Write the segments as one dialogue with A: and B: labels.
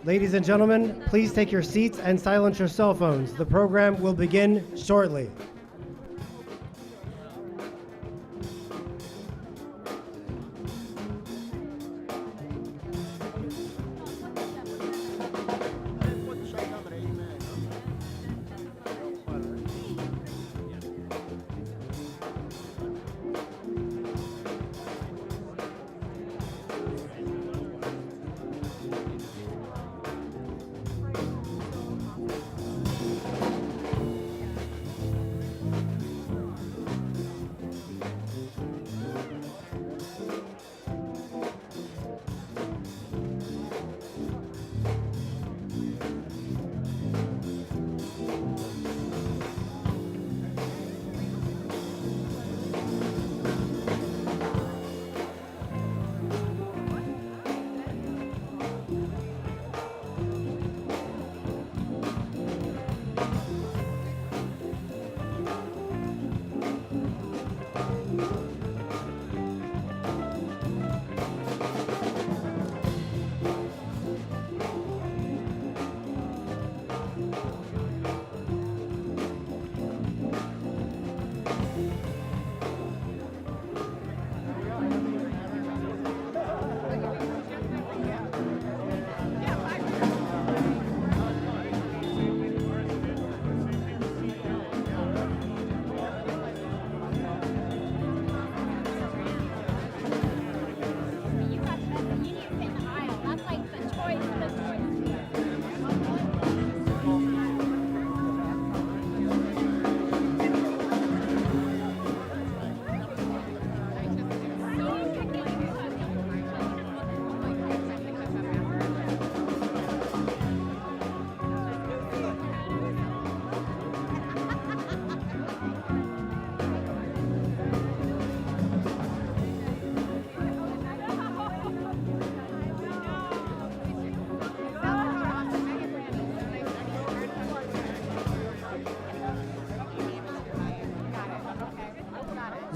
A: Ladies and gentlemen, please take your seats and silence your cell phones. The program will begin shortly.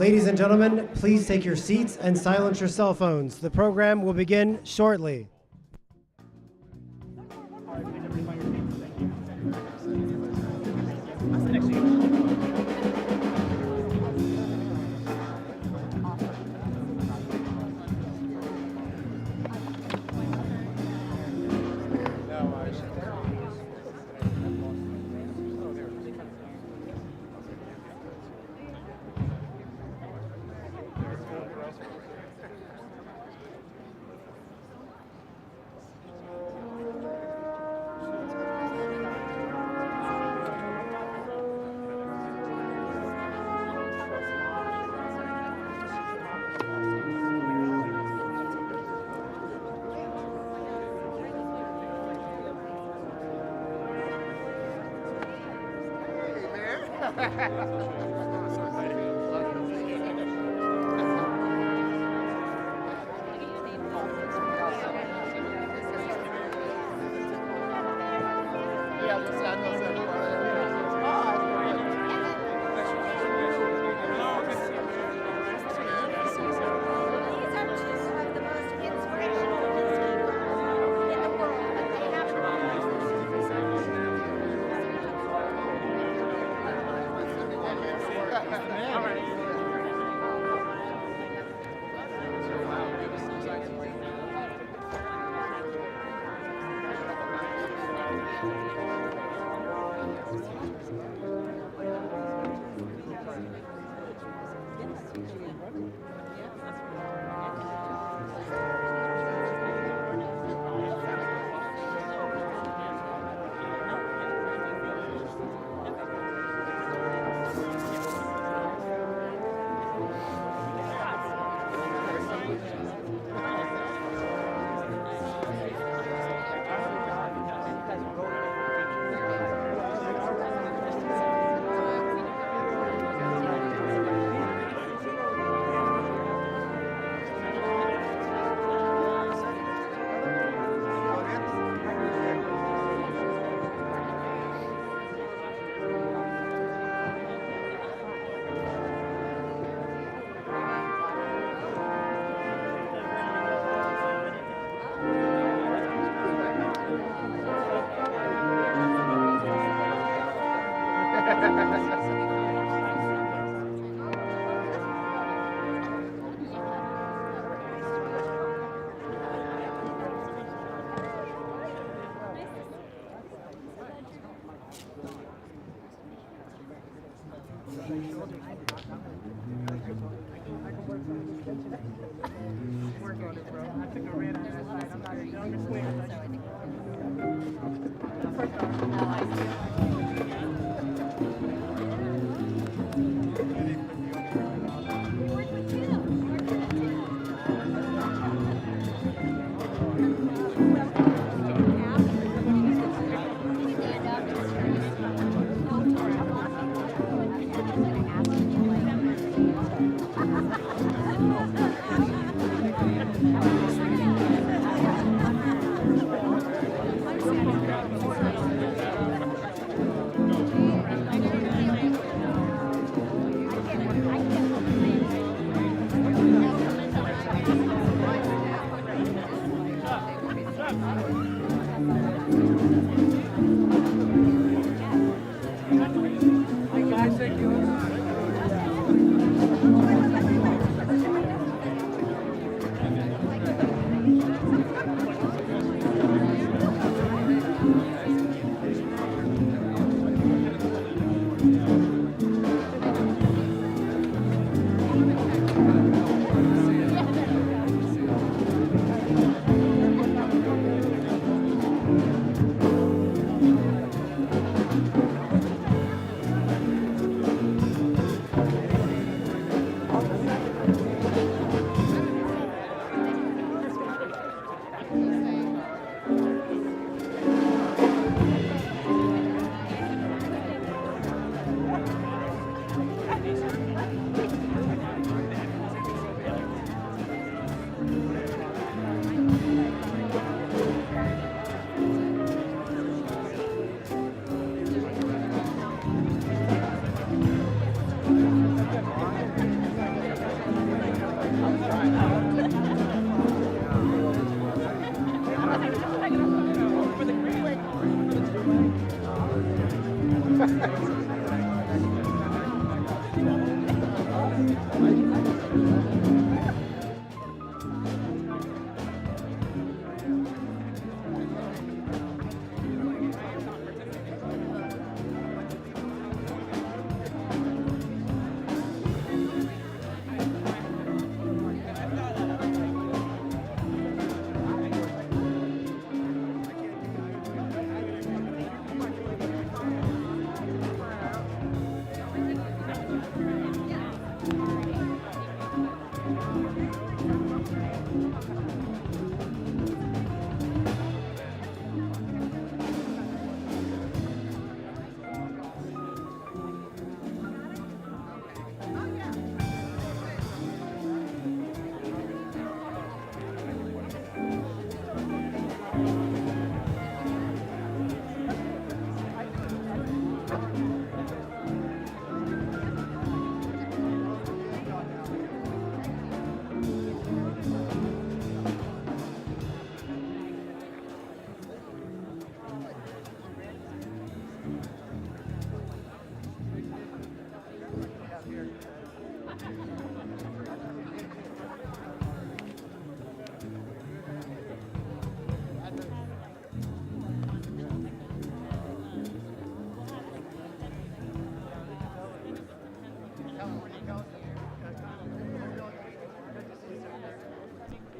A: Ladies and gentlemen, please take your seats and silence your cell phones. The program will begin shortly.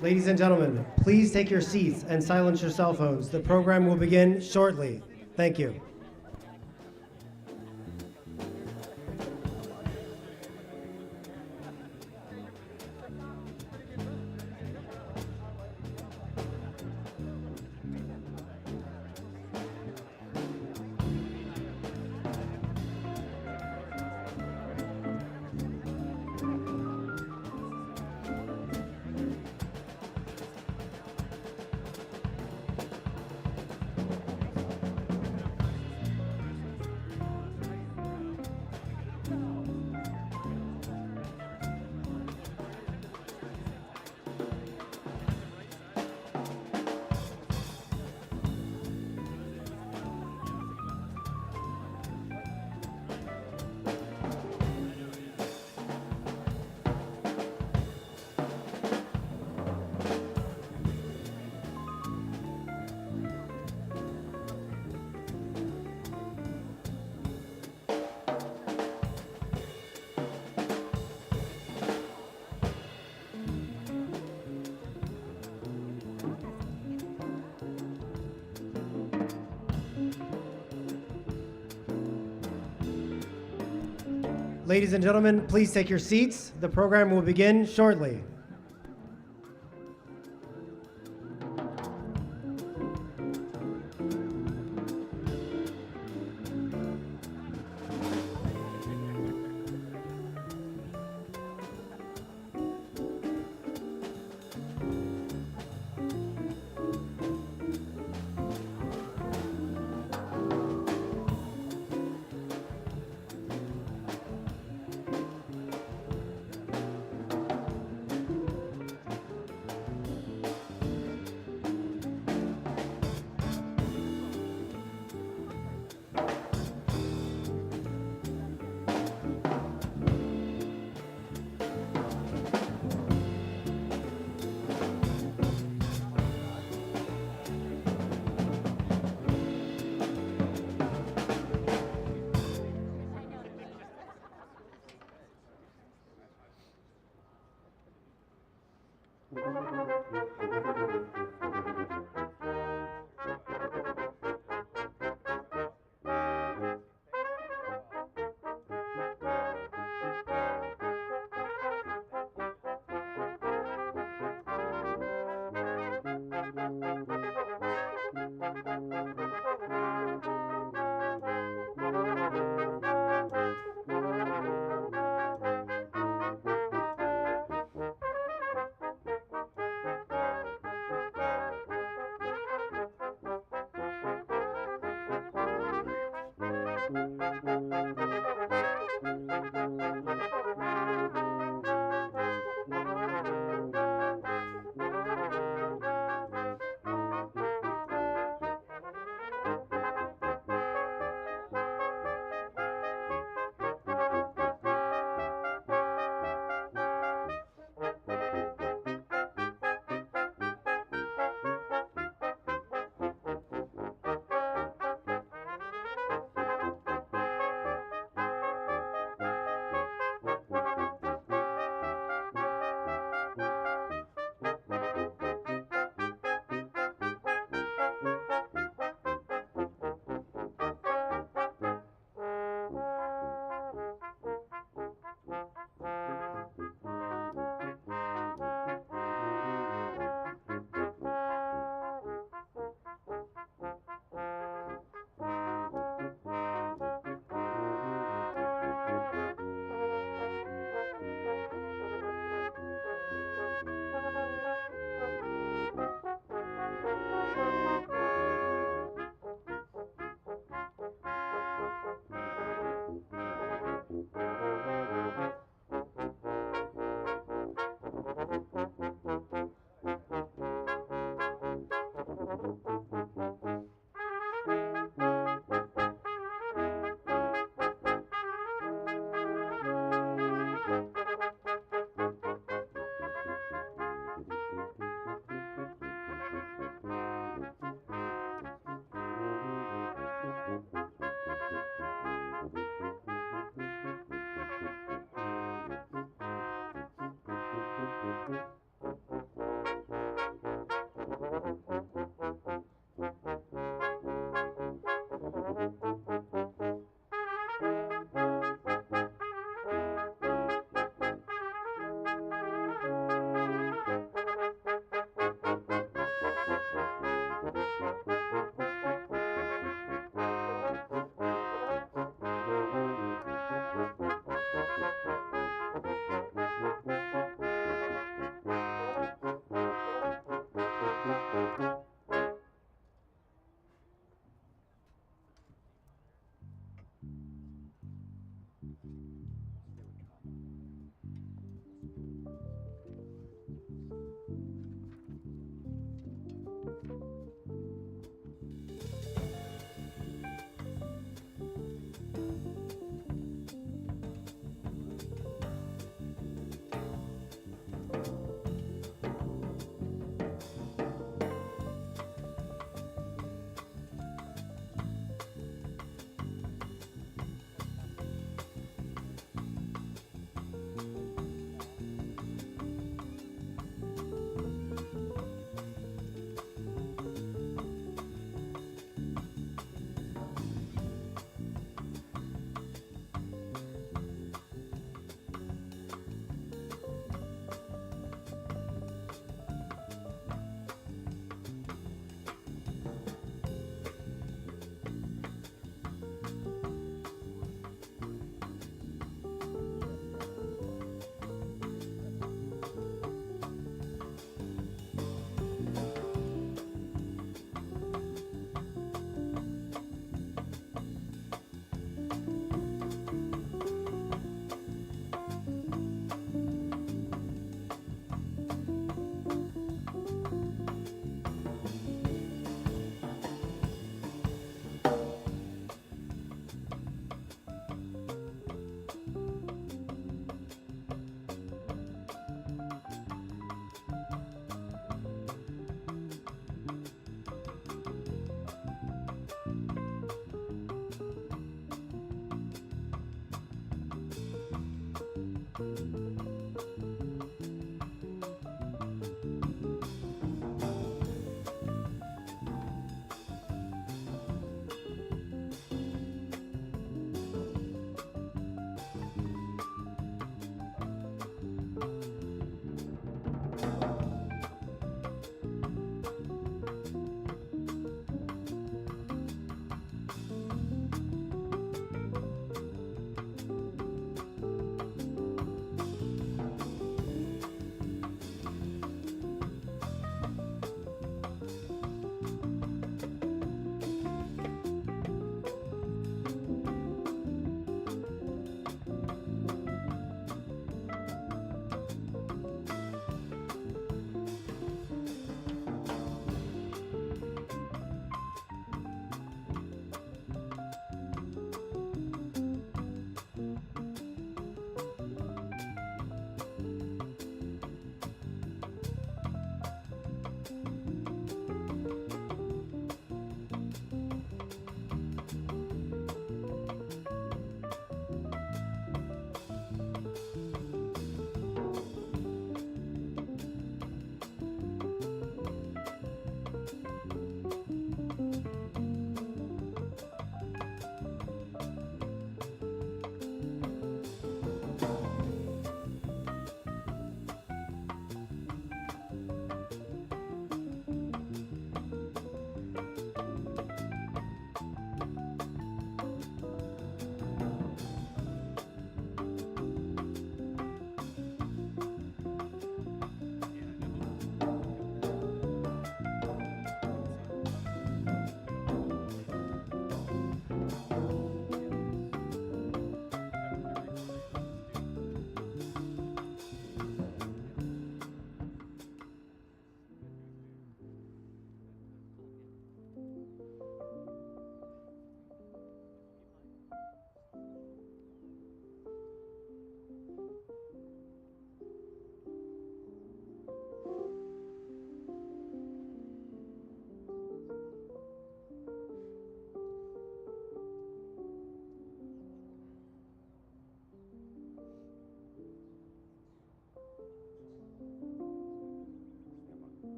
A: Ladies and gentlemen, please take your seats and silence your cell phones. The program will begin shortly. Thank you. Ladies and gentlemen, please take your seats. The program will begin shortly.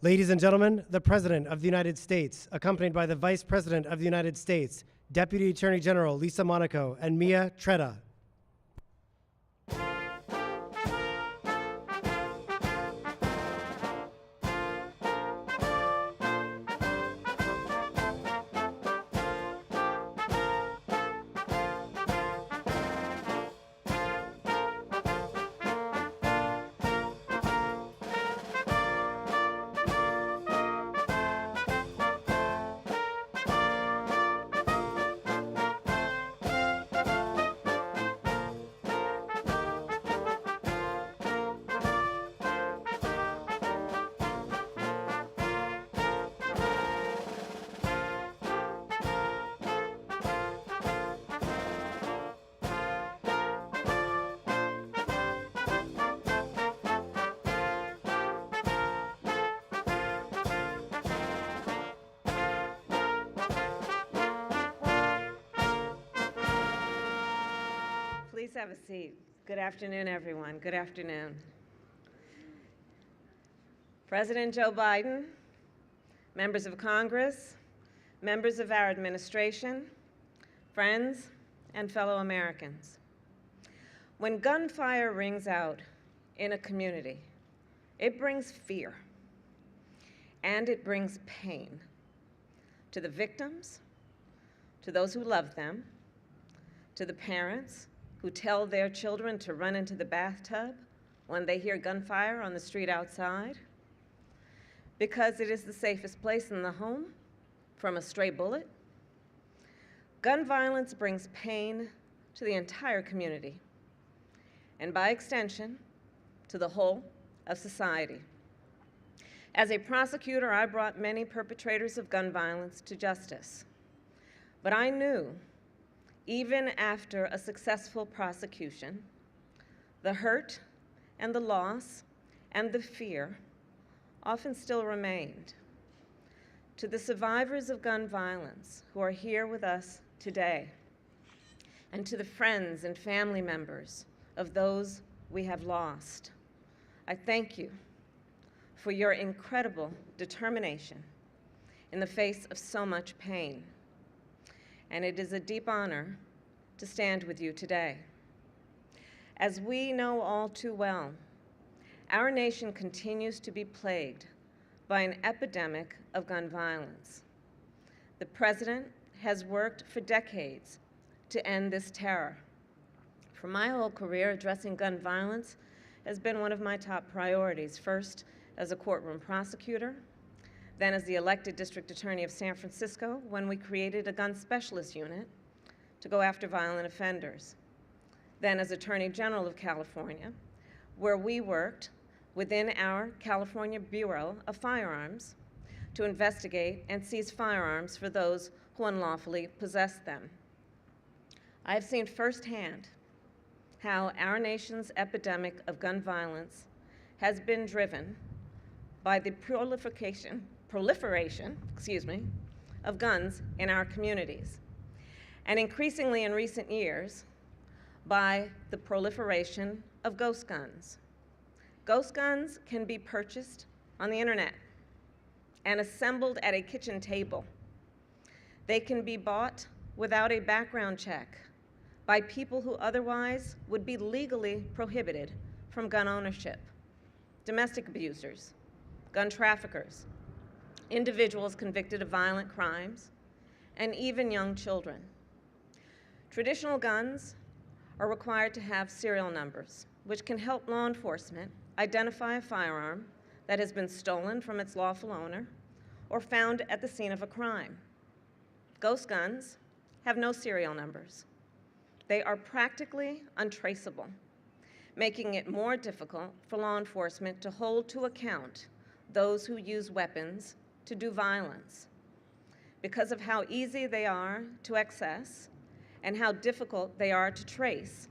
A: Ladies and gentlemen, the President of the United States, accompanied by the Vice President of the United States, Deputy Attorney General Lisa Monaco, and Mia Tretta.
B: Please have a seat. Good afternoon, everyone. Good afternoon. President Joe Biden, members of Congress, members of our administration, friends, and fellow Americans. When gunfire rings out in a community, it brings fear, and it brings pain to the victims, to those who love them, to the parents who tell their children to run into the bathtub when they hear gunfire on the street outside, because it is the safest place in the home from a stray bullet. Gun violence brings pain to the entire community, and by extension, to the whole of society. As a prosecutor, I brought many perpetrators of gun violence to justice, but I knew even after a successful prosecution, the hurt and the loss and the fear often still remained. To the survivors of gun violence who are here with us today, and to the friends and family members of those we have lost, I thank you for your incredible determination in the face of so much pain. And it is a deep honor to stand with you today. As we know all too well, our nation continues to be plagued by an epidemic of gun violence. The President has worked for decades to end this terror. For my whole career, addressing gun violence has been one of my top priorities, first as a courtroom prosecutor, then as the elected district attorney of San Francisco when we created a gun specialist unit to go after violent offenders, then as Attorney General of California, where we worked within our California Bureau of Firearms to investigate and seize firearms for those who unlawfully possess them. I have seen firsthand how our nation's epidemic of gun violence has been driven by the proliferation of guns in our communities, and increasingly in recent years by the proliferation of ghost guns. Ghost guns can be purchased on the internet and assembled at a kitchen table. They can be bought without a background check by people who otherwise would be legally prohibited from gun ownership: domestic abusers, gun traffickers, individuals convicted of violent crimes, and even young children. Traditional guns are required to have serial numbers, which can help law enforcement identify a firearm that has been stolen from its lawful owner or found at the scene of a crime. Ghost guns have no serial numbers. They are practically untraceable, making it more difficult for law enforcement to hold to account those who use weapons to do violence. Because of how easy they are to access and how difficult they are to trace,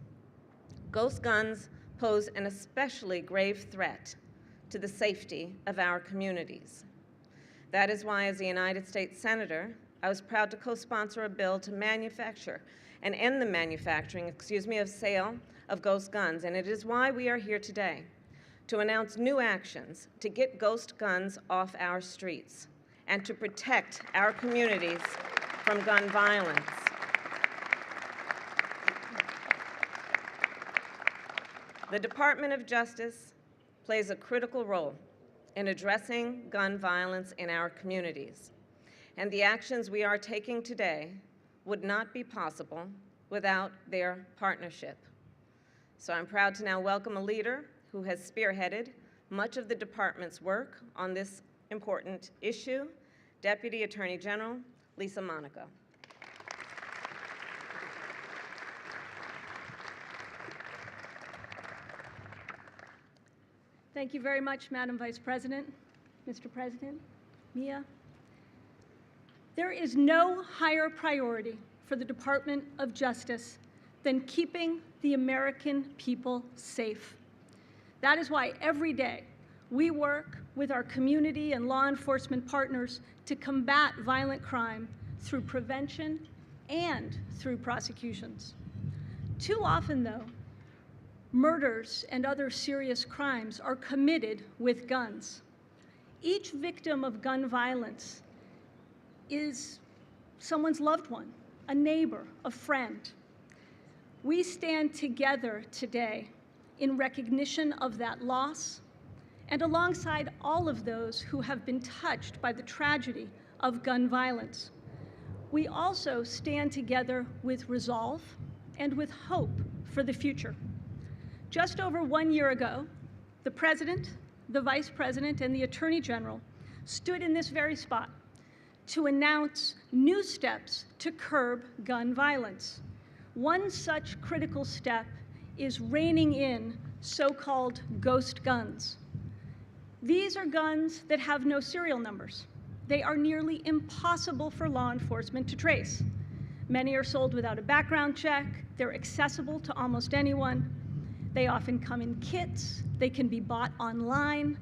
B: ghost guns pose an especially grave threat to the safety of our communities. That is why, as a United States Senator, I was proud to co-sponsor a bill to manufacture and end the manufacturing, of sale of ghost guns, and it is why we are here today, to announce new actions to get ghost guns off our streets and to protect our communities from gun violence. The Department of Justice plays a critical role in addressing gun violence in our communities, and the actions we are taking today would not be possible without their partnership. So I'm proud to now welcome a leader who has spearheaded much of the department's work on this important issue, Deputy Attorney General Lisa Monaco.
C: Thank you very much, Madam Vice President, Mr. President, Mia. There is no higher priority for the Department of Justice than keeping the American people safe. That is why every day we work with our community and law enforcement partners to combat violent crime through prevention and through prosecutions. Too often, though, murders and other serious crimes are committed with guns. Each victim of gun violence is someone's loved one, a neighbor, a friend. We stand together today in recognition of that loss and alongside all of those who have been touched by the tragedy of gun violence. We also stand together with resolve and with hope for the future. Just over 1 year ago, the President, the Vice President, and the Attorney General stood in this very spot to announce new steps to curb gun violence. One such critical step is reining in so-called ghost guns. These are guns that have no serial numbers. They are nearly impossible for law enforcement to trace. Many are sold without a background check. They're accessible to almost anyone. They often come in kits. They can be bought online.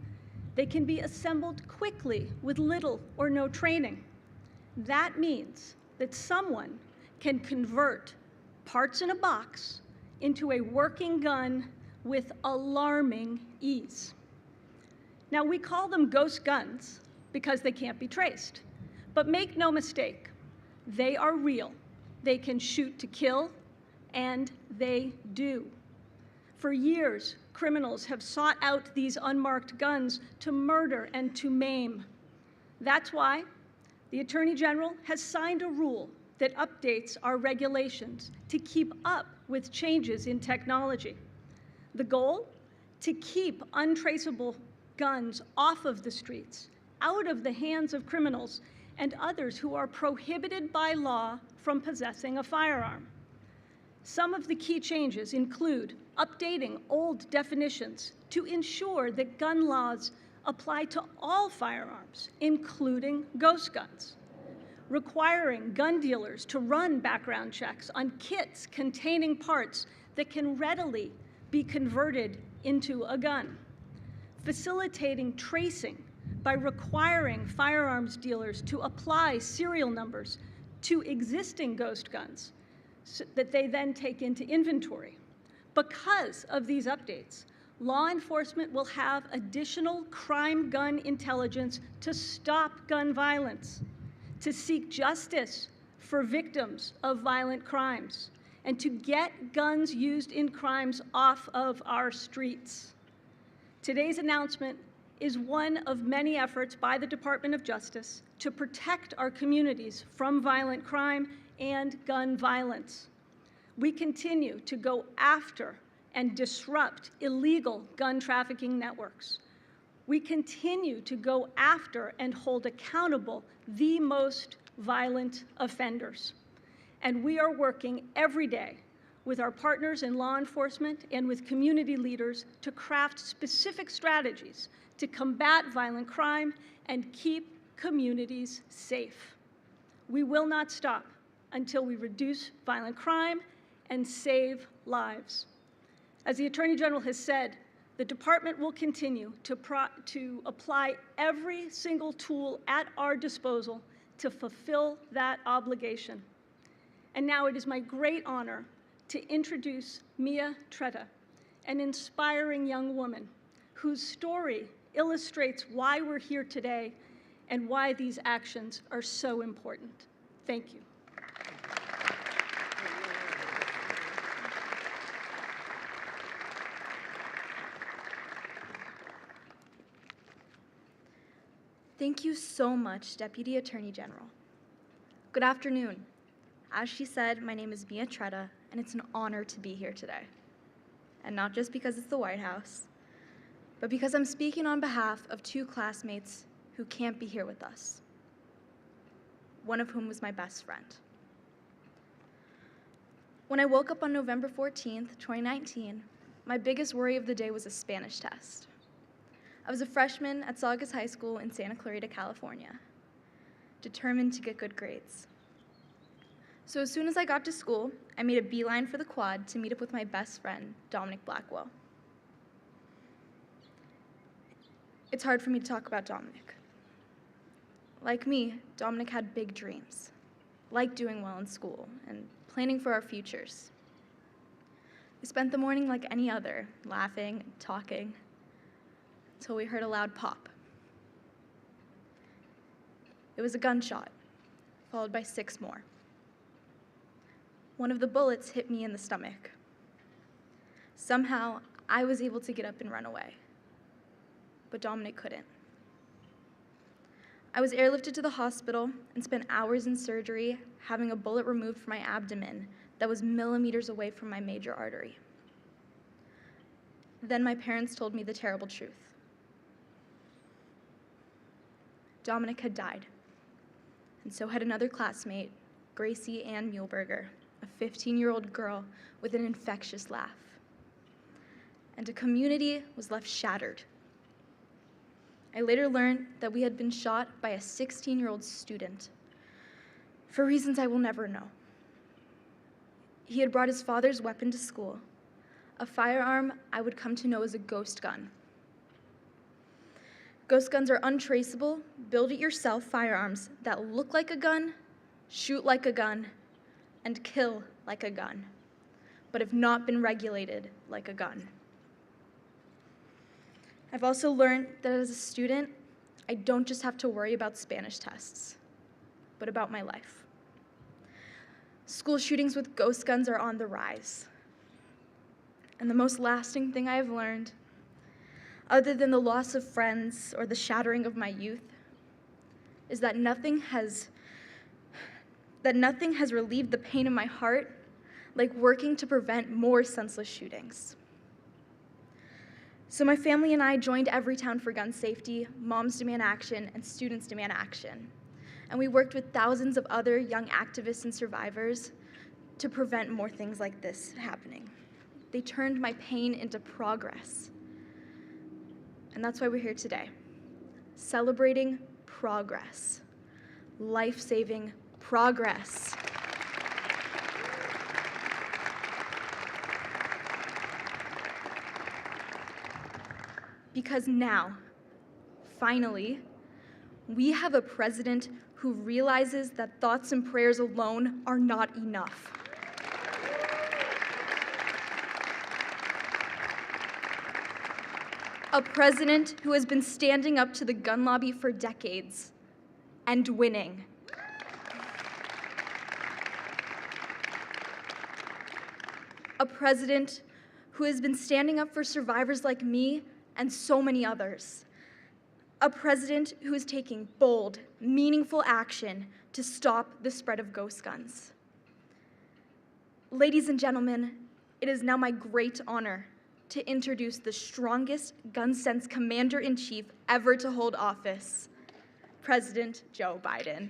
C: They can be assembled quickly with little or no training. That means that someone can convert parts in a box into a working gun with alarming ease. Now, we call them ghost guns because they can't be traced. But make no mistake, they are real. They can shoot to kill, and they do. For years, criminals have sought out these unmarked guns to murder and to maim. That's why the Attorney General has signed a rule that updates our regulations to keep up with changes in technology. The goal? To keep untraceable guns off of the streets, out of the hands of criminals and others who are prohibited by law from possessing a firearm. Some of the key changes include updating old definitions to ensure that gun laws apply to all firearms, including ghost guns, requiring gun dealers to run background checks on kits containing parts that can readily be converted into a gun, facilitating tracing by requiring firearms dealers to apply serial numbers to existing ghost guns so that they then take into inventory. Because of these updates, law enforcement will have additional crime gun intelligence to stop gun violence, to seek justice for victims of violent crimes, and to get guns used in crimes off of our streets. Today's announcement is one of many efforts by the Department of Justice to protect our communities from violent crime and gun violence. We continue to go after and disrupt illegal gun trafficking networks. We continue to go after and hold accountable the most violent offenders. And we are working every day with our partners in law enforcement and with community leaders to craft specific strategies to combat violent crime and keep communities safe. We will not stop until we reduce violent crime and save lives. As the Attorney General has said, the department will continue to apply every single tool at our disposal to fulfill that obligation. And now it is my great honor to introduce Mia Tretta, an inspiring young woman whose story illustrates why we're here today and why these actions are so important. Thank you.
D: Thank you so much, Deputy Attorney General. Good afternoon. As she said, my name is Mia Tretta, and it's an honor to be here today. And not just because it's the White House, but because I'm speaking on behalf of two classmates who can't be here with us, one of whom was my best friend. When I woke up on November 14th, 2019, my biggest worry of the day was a Spanish test. I was a freshman at Saugus High School in Santa Clarita, California, determined to get good grades. So as soon as I got to school, I made a beeline for the quad to meet up with my best friend, Dominic Blackwell. It's hard for me to talk about Dominic. Like me, Dominic had big dreams, liked doing well in school, and planning for our futures. We spent the morning like any other, laughing and talking, until we heard a loud pop. It was a gunshot, followed by 6 more. One of the bullets hit me in the stomach. Somehow, I was able to get up and run away, but Dominic couldn't. I was airlifted to the hospital and spent hours in surgery having a bullet removed from my abdomen that was millimeters away from my major artery. Then my parents told me the terrible truth. Dominic had died, and so had another classmate, Gracie Ann Muehlberger, a 15-year-old girl with an infectious laugh. And a community was left shattered. I later learned that we had been shot by a 16-year-old student for reasons I will never know. He had brought his father's weapon to school, a firearm I would come to know as a ghost gun. Ghost guns are untraceable, build-it-yourself firearms that look like a gun, shoot like a gun, and kill like a gun, but have not been regulated like a gun. I've also learned that as a student, I don't just have to worry about Spanish tests, but about my life. School shootings with ghost guns are on the rise. And the most lasting thing I have learned, other than the loss of friends or the shattering of my youth, is that nothing has relieved the pain in my heart like working to prevent more senseless shootings. So my family and I joined Everytown for Gun Safety, Moms Demand Action, and Students Demand Action. And we worked with thousands of other young activists and survivors to prevent more things like this happening. They turned my pain into progress. And that's why we're here today, celebrating progress, life-saving progress. Because now, finally, we have a president who realizes that thoughts and prayers alone are not enough. A president who has been standing up to the gun lobby for decades and winning. A president who has been standing up for survivors like me and so many others. A president who is taking bold, meaningful action to stop the spread of ghost guns. Ladies and gentlemen, it is now my great honor to introduce the strongest gun sense commander-in-chief ever to hold office, President Joe Biden.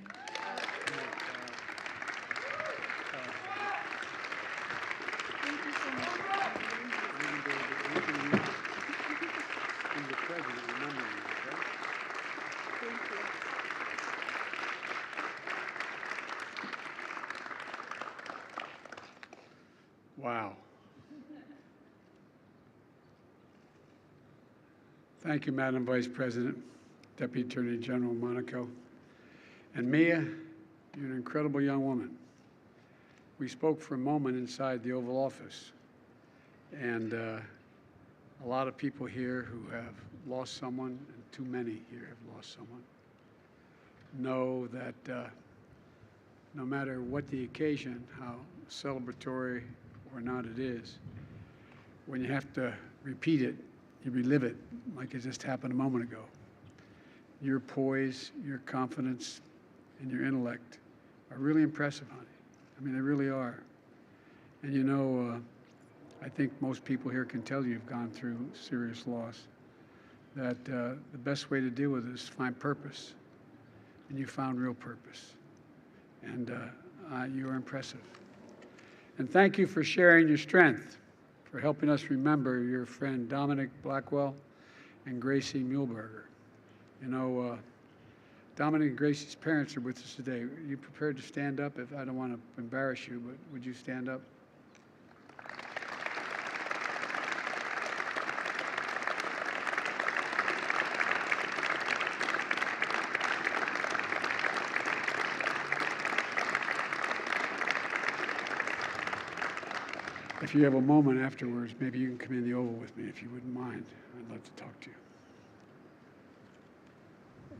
E: Wow. Thank you, Madam Vice President, Deputy Attorney General Monaco. And Mia, you're an incredible young woman. We spoke for a moment inside the Oval Office, and a lot of people here who have lost someone, and too many here have lost someone, know that no matter what the occasion, how celebratory or not it is, when you have to repeat it, you relive it like it just happened a moment ago. Your poise, your confidence, and your intellect are really impressive, honey. I mean, they really are. And you know, I think most people here can tell you've gone through serious loss, that the best way to deal with it is to find purpose. And you found real purpose. And you are impressive. And thank you for sharing your strength, for helping us remember your friend Dominic Blackwell and Gracie Muehlberger. You know, Dominic and Gracie's parents are with us today. Are you prepared to stand up? If I don't want to embarrass you, but would you stand up? If you have a moment afterwards, maybe you can come in the Oval with me if you wouldn't mind. I'd love to talk to you.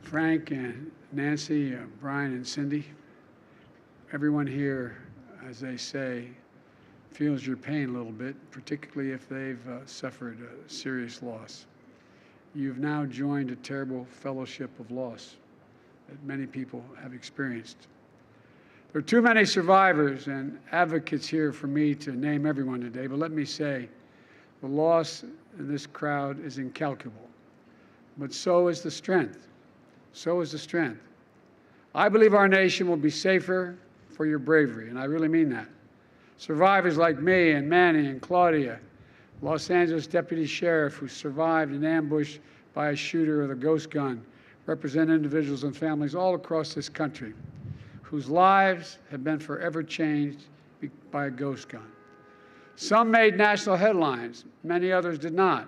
E: Frank and Nancy, Brian and Cindy, everyone here, as they say, feels your pain a little bit, particularly if they've suffered a serious loss. You've now joined a terrible fellowship of loss that many people have experienced. There are too many survivors and advocates here for me to name everyone today, but let me say, the loss in this crowd is incalculable, but so is the strength. So is the strength. I believe our nation will be safer for your bravery, and I really mean that. Survivors like me and Manny and Claudia, Los Angeles Deputy Sheriff who survived an ambush by a shooter with a ghost gun, represent individuals and families all across this country whose lives have been forever changed by a ghost gun. Some made national headlines, many others did not.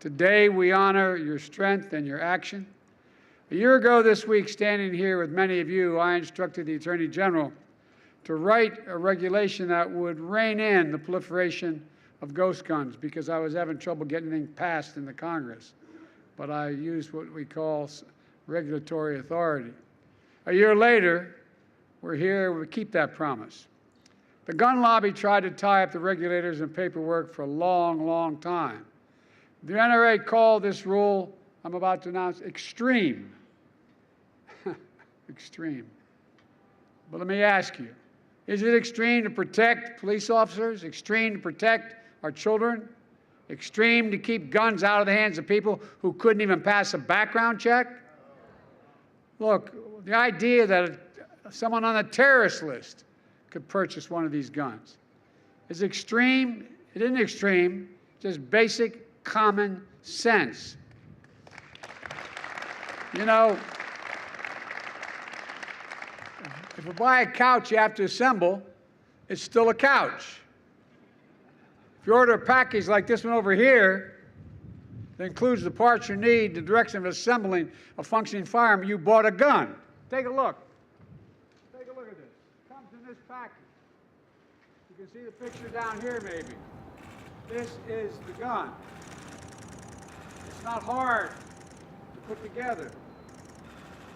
E: Today, we honor your strength and your action. A year ago this week, standing here with many of you, I instructed the Attorney General to write a regulation that would rein in the proliferation of ghost guns because I was having trouble getting anything passed in the Congress. But I used what we call regulatory authority. A year later, we're here, we keep that promise. The gun lobby tried to tie up the regulators in paperwork for a long, long time. The NRA called this rule I'm about to announce extreme. Extreme. But let me ask you, is it extreme to protect police officers? Extreme to protect our children? Extreme to keep guns out of the hands of people who couldn't even pass a background check? Look, the idea that someone on a terrorist list could purchase one of these guns is extreme. It isn't extreme, just basic common sense. You know, if you buy a couch you have to assemble, it's still a couch. If you order a package like this one over here that includes the parts you need, the direction of assembling a functioning firearm, you bought a gun. Take a look. Take a look at this. It comes in this package. You can see the picture down here maybe. This is the gun. It's not hard to put together.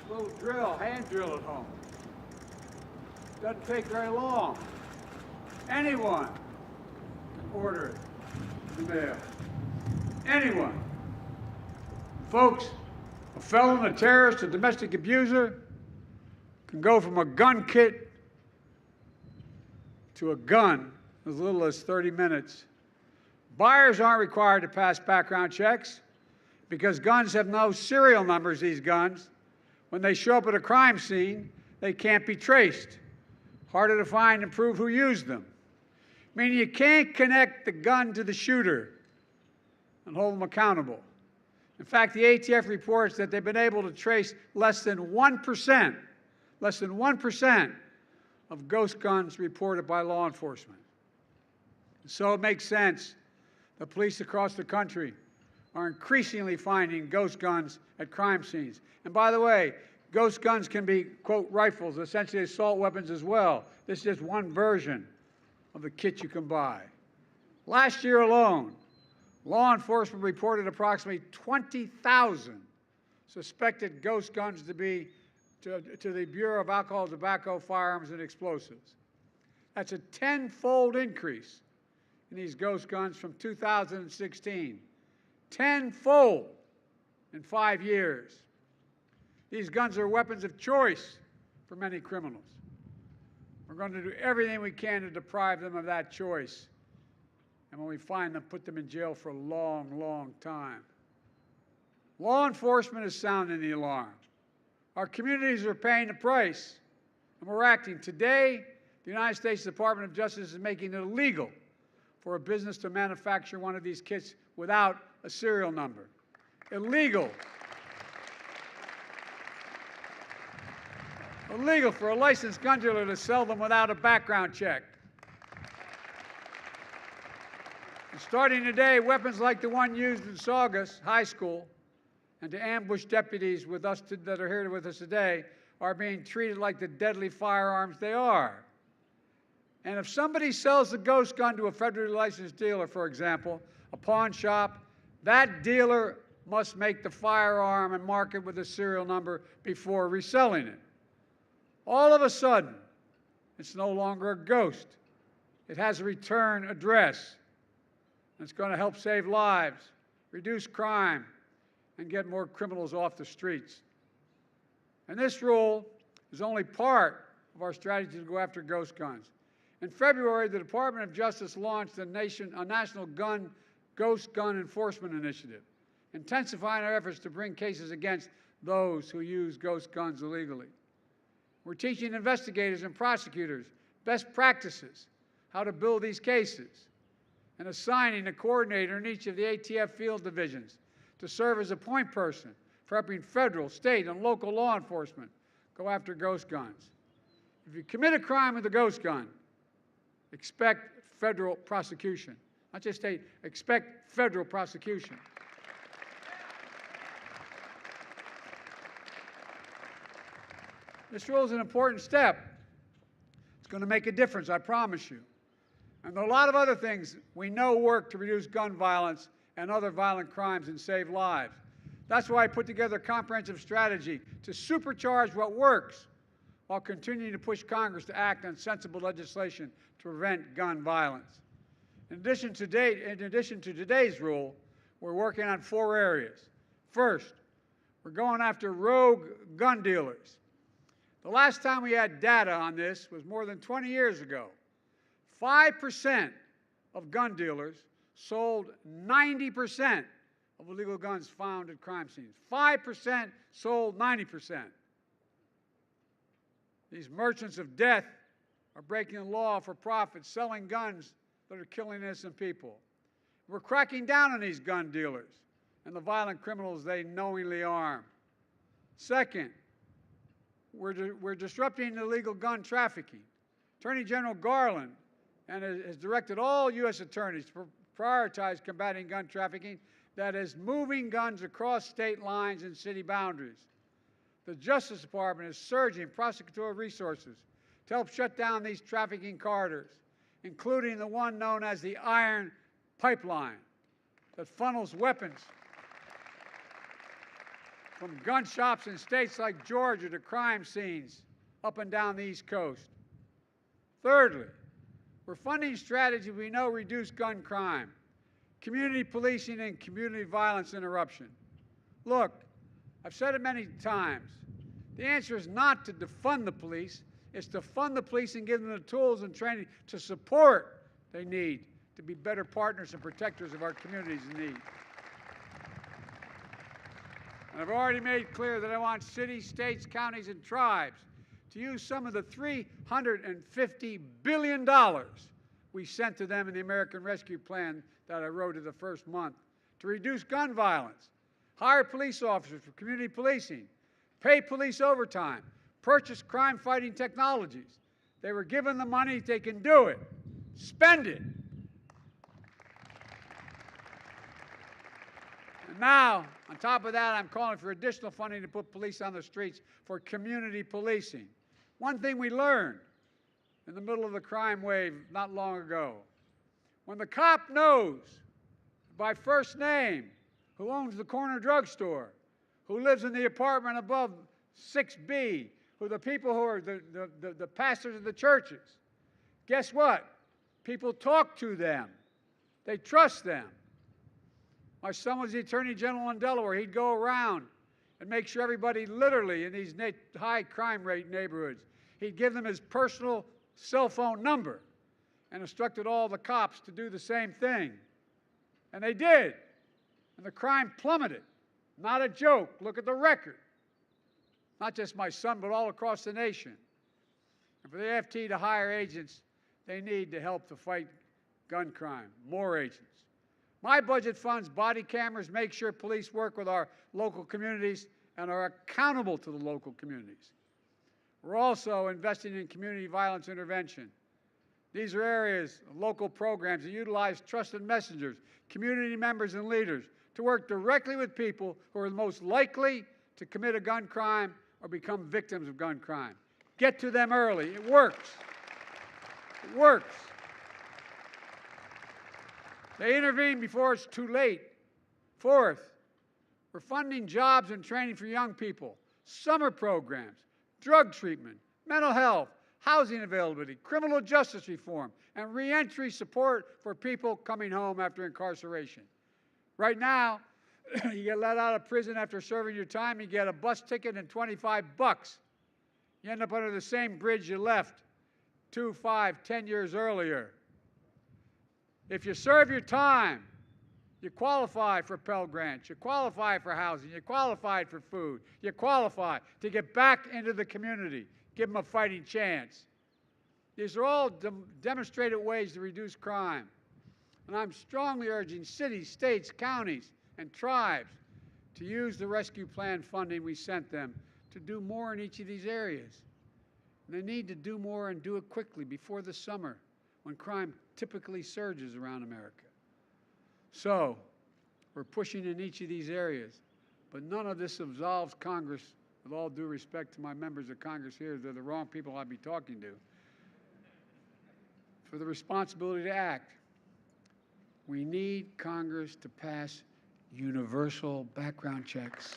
E: A little drill, hand drill at home. Doesn't take very long. Anyone can order it in the mail. Anyone. Folks, a felon, a terrorist, a domestic abuser can go from a gun kit to a gun in as little as 30 minutes. Buyers aren't required to pass background checks because guns have no serial numbers, these guns. When they show up at a crime scene, they can't be traced. Harder to find and prove who used them. Meaning you can't connect the gun to the shooter and hold them accountable. In fact, the ATF reports that they've been able to trace less than 1% of ghost guns reported by law enforcement. So it makes sense that police across the country are increasingly finding ghost guns at crime scenes. And by the way, ghost guns can be, quote, rifles, essentially assault weapons as well. This is just one version of the kit you can buy. Last year alone, Law enforcement reported approximately 20,000 suspected ghost guns to the Bureau of Alcohol, Tobacco, Firearms, and Explosives. That's a 10-fold increase in these ghost guns from 2016. 10-fold in 5 years. These guns are weapons of choice for many criminals. We're going to do everything we can to deprive them of that choice. And when we find them, put them in jail for a long, long time. Law enforcement is sounding the alarm. Our communities are paying the price, and we're acting. Today, the United States Department of Justice is making it illegal for a business to manufacture one of these kits without a serial number. Illegal. Illegal for a licensed gun dealer to sell them without a background check. And starting today, weapons like the one used in Saugus High School and to ambush deputies that are here with us today are being treated like the deadly firearms they are. And if somebody sells a ghost gun to a federally licensed dealer, for example, a pawn shop, that dealer must make the firearm and mark it with a serial number before reselling it. All of a sudden, it's no longer a ghost. It has a return address. And it's going to help save lives, reduce crime, and get more criminals off the streets. And this rule is only part of our strategy to go after ghost guns. In February, the Department of Justice launched a national ghost gun enforcement initiative, intensifying our efforts to bring cases against those who use ghost guns illegally. We're teaching investigators and prosecutors best practices, how to build these cases, and assigning a coordinator in each of the ATF field divisions to serve as a point person for helping federal, state, and local law enforcement go after ghost guns. If you commit a crime with a ghost gun, expect federal prosecution. Not just state, expect federal prosecution. This rule is an important step. It's going to make a difference, I promise you. And there are a lot of other things we know work to reduce gun violence and other violent crimes and save lives. That's why I put together a comprehensive strategy to supercharge what works while continuing to push Congress to act on sensible legislation to prevent gun violence. In addition to today's rule, we're working on 4 areas. First, we're going after rogue gun dealers. The last time we had data on this was more than 20 years ago. 5% of gun dealers sold 90% of illegal guns found at crime scenes. 5% sold 90%. These merchants of death are breaking the law for profit, selling guns that are killing innocent people. We're cracking down on these gun dealers and the violent criminals they knowingly arm. Second, we're disrupting illegal gun trafficking. Attorney General Garland has directed all U.S. attorneys to prioritize combating gun trafficking that is moving guns across state lines and city boundaries. The Justice Department is surging prosecutorial resources to help shut down these trafficking corridors, including the one known as the Iron Pipeline that funnels weapons from gun shops in states like Georgia to crime scenes up and down the East Coast. Thirdly, we're funding strategies we know reduce gun crime, community policing, and community violence interruption. Look, I've said it many times. The answer is not to defund the police. It's to fund the police and give them the tools and training to support they need to be better partners and protectors of our communities in need. And I've already made clear that I want cities, states, counties, and tribes to use some of the $350 billion we sent to them in the American Rescue Plan that I wrote in the first month to reduce gun violence, hire police officers for community policing, pay police overtime, purchase crime-fighting technologies. They were given the money, they can do it. Spend it. And now, on top of that, I'm calling for additional funding to put police on the streets for community policing. One thing we learned in the middle of the crime wave not long ago, when the cop knows by first name, who owns the corner drugstore, who lives in the apartment above 6B, who the people who are the pastors of the churches. Guess what? People talk to them. They trust them. My son was the Attorney General in Delaware. He'd go around and make sure everybody literally in these high crime rate neighborhoods, he'd give them his personal cell phone number and instructed all the cops to do the same thing. And they did. And the crime plummeted. Not a joke. Look at the record. Not just my son, but all across the nation. And for the FT to hire agents, they need to help to fight gun crime. More agents. My budget funds body cameras, make sure police work with our local communities and are accountable to the local communities. We're also investing in community violence intervention. These are areas of local programs that utilize trusted messengers, community members, and leaders to work directly with people who are the most likely to commit a gun crime or become victims of gun crime. Get to them early. It works. It works. They intervene before it's too late. Fourth, we're funding jobs and training for young people, summer programs, drug treatment, mental health, housing availability, criminal justice reform, and reentry support for people coming home after incarceration. Right now, you get let out of prison after serving your time, you get a bus ticket and $25. You end up under the same bridge you left 2, 5, 10 years earlier. If you serve your time, you qualify for Pell Grants, you qualify for housing, you qualify for food, you qualify to get back into the community, give them a fighting chance. These are all demonstrated ways to reduce crime. And I'm strongly urging cities, states, counties, and tribes to use the rescue plan funding we sent them to do more in each of these areas. And they need to do more and do it quickly before the summer, when crime typically surges around America. So, we're pushing in each of these areas, but none of this absolves Congress, with all due respect to my members of Congress here, they're the wrong people I'd be talking to, for the responsibility to act. We need Congress to pass universal background checks.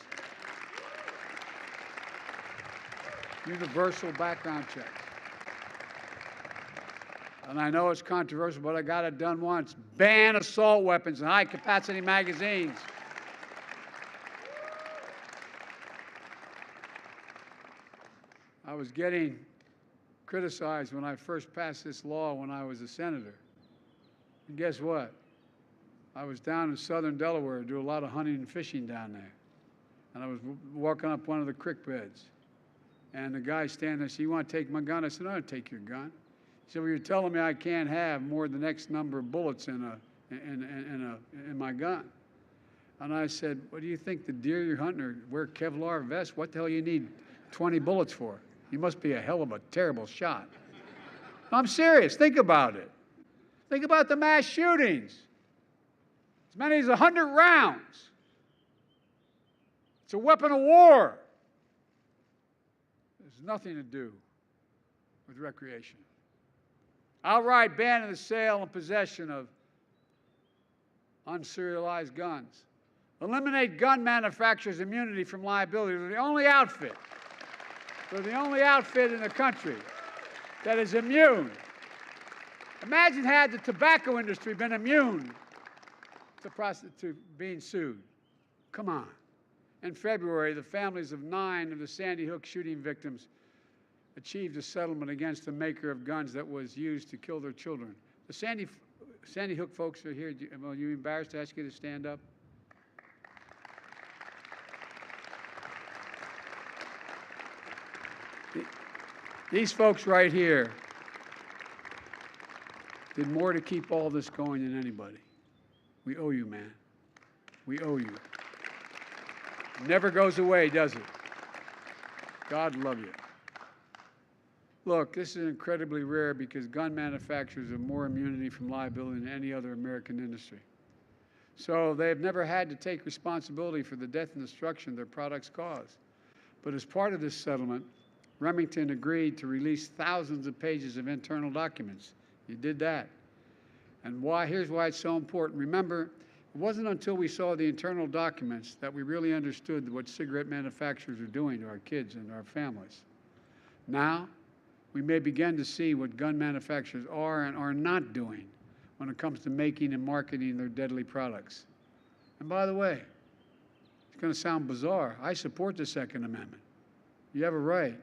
E: Universal background checks. And I know it's controversial, but I got it done once. Ban assault weapons and high-capacity magazines. I was getting criticized when I first passed this law when I was a senator. And guess what? I was down in southern Delaware, do a lot of hunting and fishing down there. And I was walking up one of the creek beds. And the guy standing there said, "You want to take my gun?" I said, "I don't take your gun." He said, "Well, you're telling me I can't have more than the next number of bullets in my gun." And I said, "What do you think the deer you're hunting are wear Kevlar vests? What the hell you need 20 bullets for? You must be a hell of a terrible shot." I'm serious. Think about it. Think about the mass shootings. As many as 100 rounds. It's a weapon of war. There's nothing to do with recreation. Outright ban of the sale and possession of unserialized guns. Eliminate gun manufacturers' immunity from liability. They're the only outfit. They're the only outfit in the country that is immune. Imagine had the tobacco industry been immune to being sued. Come on. In February, the families of 9 of the Sandy Hook shooting victims achieved a settlement against the maker of guns that was used to kill their children. The Sandy Hook folks are here. Are you embarrassed to ask you to stand up? These folks right here did more to keep all this going than anybody. We owe you, man. We owe you. It never goes away, does it? God love you. Look, this is incredibly rare because gun manufacturers have more immunity from liability than any other American industry. So they've never had to take responsibility for the death and destruction their products cause. But as part of this settlement, Remington agreed to release thousands of pages of internal documents. You did that. And here's why it's so important. Remember, It wasn't until we saw the internal documents that we really understood what cigarette manufacturers are doing to our kids and our families. Now, we may begin to see what gun manufacturers are and are not doing when it comes to making and marketing their deadly products. And by the way, it's going to sound bizarre. I support the Second Amendment. You have a right.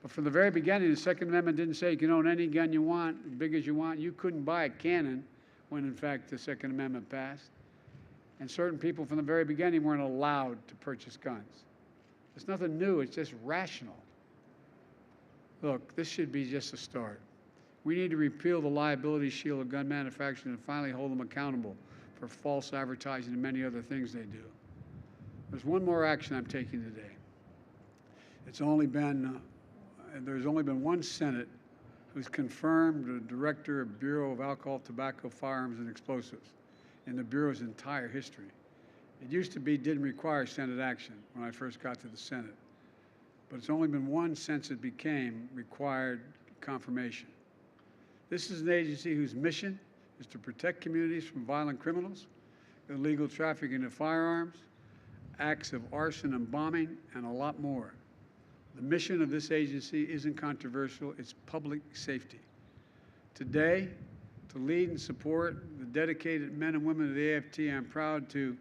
E: But from the very beginning, the Second Amendment didn't say you can own any gun you want, as big as you want. You couldn't buy a cannon when, in fact, the Second Amendment passed. And certain people from the very beginning weren't allowed to purchase guns. It's nothing new. It's just rational. Look, this should be just a start. We need to repeal the liability shield of gun manufacturers and finally hold them accountable for false advertising and many other things they do. There's one more action I'm taking today. There's only been one Senate who's confirmed the Director of Bureau of Alcohol, Tobacco, Firearms, and Explosives in the Bureau's entire history. It used to be didn't require Senate action when I first got to the Senate. But it's only been one since it became required confirmation. This is an agency whose mission is to protect communities from violent criminals, illegal trafficking of firearms, acts of arson and bombing, and a lot more. The mission of this agency isn't controversial, it's public safety. Today, to lead and support the dedicated men and women of the AFT, I'm proud to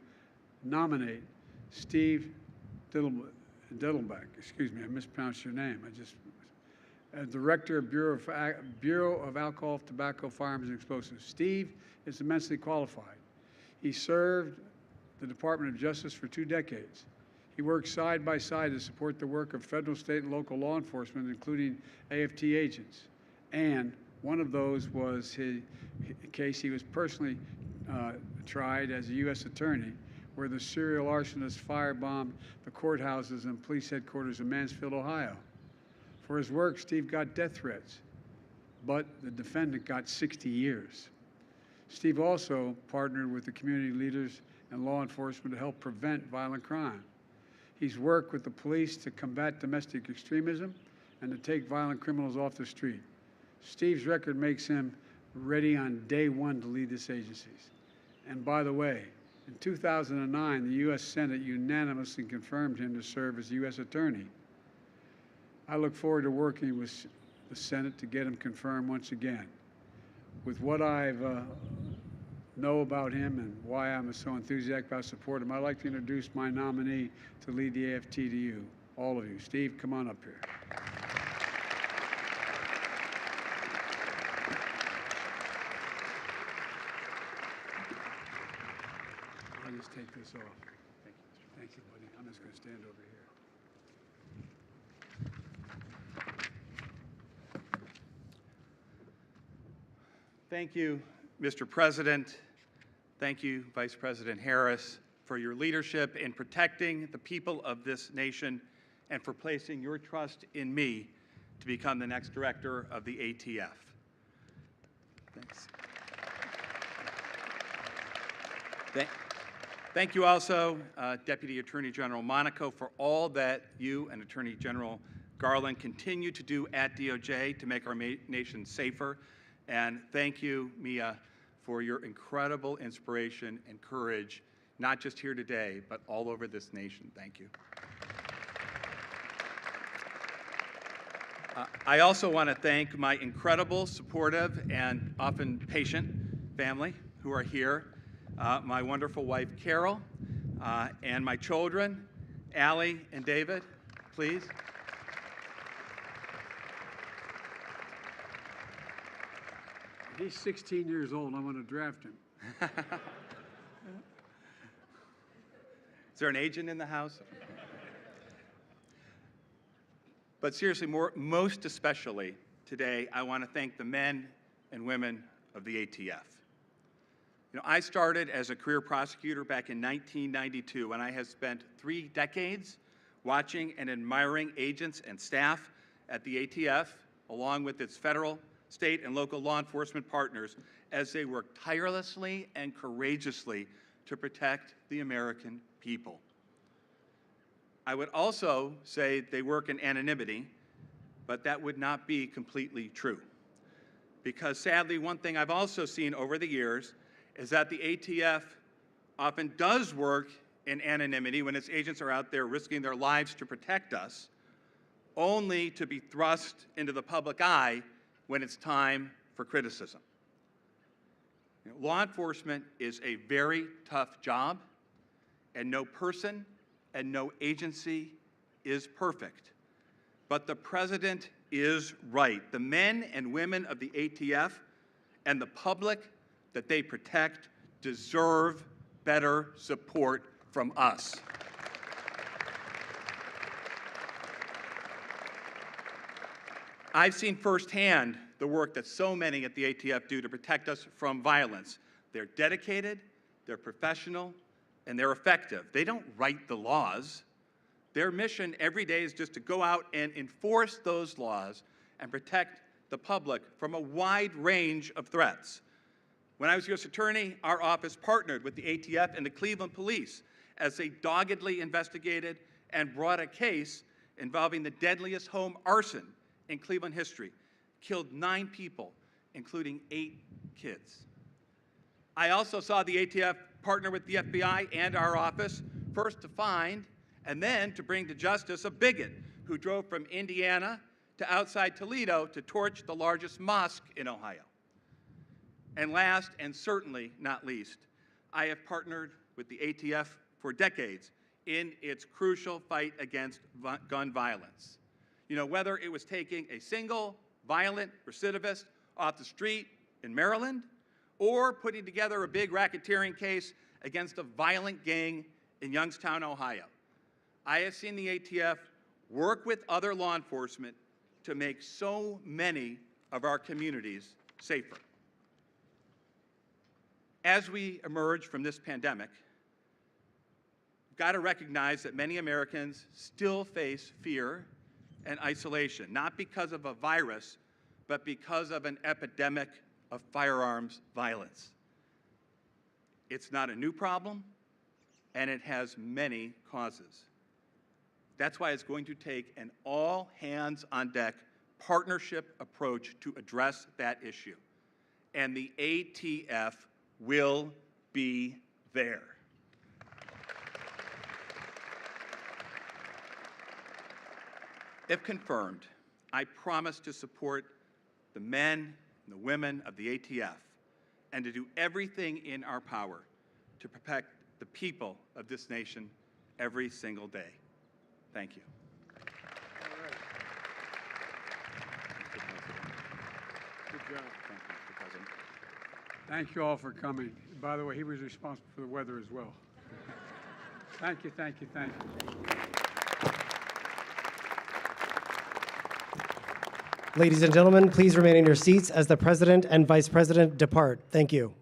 E: nominate Steve Dittelbeck. Excuse me, I mispronounced your name. As Director of Bureau of Alcohol, Tobacco, Firearms, and Explosives. Steve is immensely qualified. He served the Department of Justice for 2 decades. He worked side by side to support the work of federal, state, and local law enforcement, including AFT agents. And one of those was his case he was personally tried as a U.S. attorney, where the serial arsonist firebombed the courthouses and police headquarters in Mansfield, Ohio. For his work, Steve got death threats, but the defendant got 60 years. Steve also partnered with the community leaders and law enforcement to help prevent violent crime. He's worked with the police to combat domestic extremism and to take violent criminals off the street. Steve's record makes him ready on day one to lead this agency. And by the way, in 2009, the U.S. Senate unanimously confirmed him to serve as U.S. Attorney. I look forward to working with the Senate to get him confirmed once again. With what I know about him and why I'm so enthusiastic about supporting him, I'd like to introduce my nominee to lead the AFT to you, all of you. Steve, come on up here. I'll just take this off. Thank you, buddy. I'm just going to stand over here.
F: Thank you, Mr. President. Thank you, Vice President Harris, for your leadership in protecting the people of this nation and for placing your trust in me to become the next director of the ATF. Thanks. Thank you also, Deputy Attorney General Monaco, for all that you and Attorney General Garland continue to do at DOJ to make our nation safer. And thank you, Mia, for your incredible inspiration and courage, not just here today, but all over this nation. Thank you. I also want to thank my incredible, supportive, and often patient family who are here, my wonderful wife, Carol, and my children, Allie and David, please.
E: He's 16 years old. I want to draft him.
F: Is there an agent in the house? But seriously, most especially today, I want to thank the men and women of the ATF. You know, I started as a career prosecutor back in 1992, and I have spent 3 decades watching and admiring agents and staff at the ATF, along with its federal, state, and local law enforcement partners as they work tirelessly and courageously to protect the American people. I would also say they work in anonymity, but that would not be completely true. Because sadly, one thing I've also seen over the years is that the ATF often does work in anonymity when its agents are out there risking their lives to protect us, only to be thrust into the public eye when it's time for criticism. Law enforcement is a very tough job, and no person and no agency is perfect. But the President is right. The men and women of the ATF and the public that they protect deserve better support from us. I've seen firsthand the work that so many at the ATF do to protect us from violence. They're dedicated, they're professional, and they're effective. They don't write the laws. Their mission every day is just to go out and enforce those laws and protect the public from a wide range of threats. When I was U.S. Attorney, our office partnered with the ATF and the Cleveland Police as they doggedly investigated and brought a case involving the deadliest home arson in Cleveland history. Killed 9 people, including 8 kids. I also saw the ATF partner with the FBI and our office, first to find and then to bring to justice a bigot who drove from Indiana to outside Toledo to torch the largest mosque in Ohio. And last, and certainly not least, I have partnered with the ATF for decades in its crucial fight against gun violence. You know, whether it was taking a single violent recidivist off the street in Maryland, or putting together a big racketeering case against a violent gang in Youngstown, Ohio. I have seen the ATF work with other law enforcement to make so many of our communities safer. As we emerge from this pandemic, we've got to recognize that many Americans still face fear and isolation, not because of a virus, but because of an epidemic of firearms violence. It's not a new problem, and it has many causes. That's why it's going to take an all-hands-on-deck partnership approach to address that issue. And the ATF will be there. If confirmed, I promise to support the men and the women of the ATF and to do everything in our power to protect the people of this nation every single day. Thank you.
E: Good job.
F: Thank you, Mr. President.
E: Thank you all for coming. By the way, he was responsible for the weather as well. Thank you, thank you, thank you.
A: Ladies and gentlemen, please remain in your seats as the President and Vice President depart. Thank you.